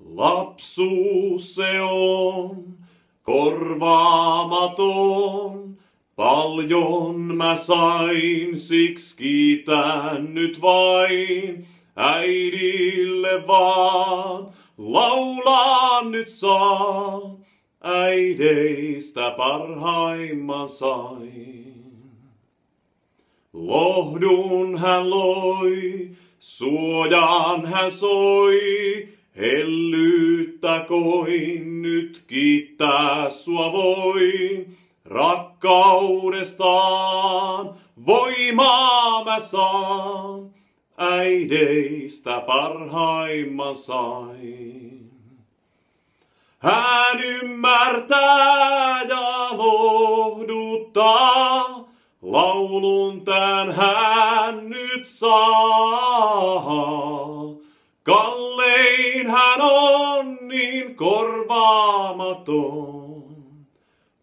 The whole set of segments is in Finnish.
Lapsuus se on korvaamaton, paljon mä sain, siksi kiitän nyt vain äidille vaan. Laulaan nyt saan, äideistä parhaimman sain. Lohdun hän loi, suojan hän soi, hellyyttä koin, nyt kiittää sua voin. Rakkaudestaan voimaa mä saan, äideistä parhaimman sain. Hän ymmärtää ja lohduttaa, laulun tän hän nyt saa. Kallein hän on niin korvaamaton,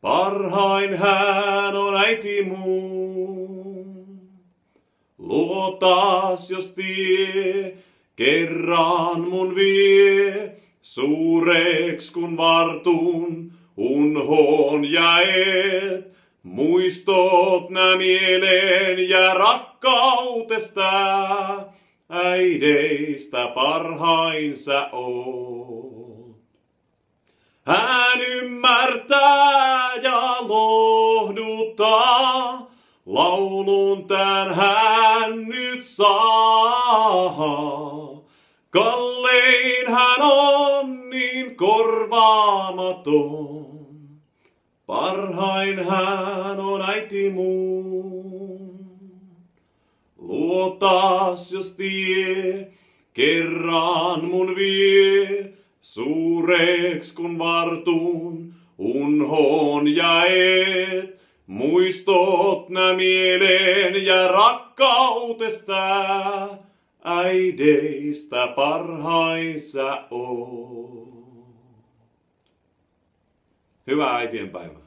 parhain hän on äiti mun. Luotas jos tie kerran mun vie, suureks kun vartun unhoon jäet. Muistot nää mieleen ja rakkautesta, äideistä parhain sä oot. Hän ymmärtää ja lohduttaa, laulun tän hän nyt saa. Kallein hän on niin korvaamaton, parhain hän on äiti mun. Luotas jos tie kerran mun vie, suureks kun vartun unhoon jäet. Muistot nää mieleen ja rakkautesta, äideistä parhain sä oot. Hyvää äitienpäivää.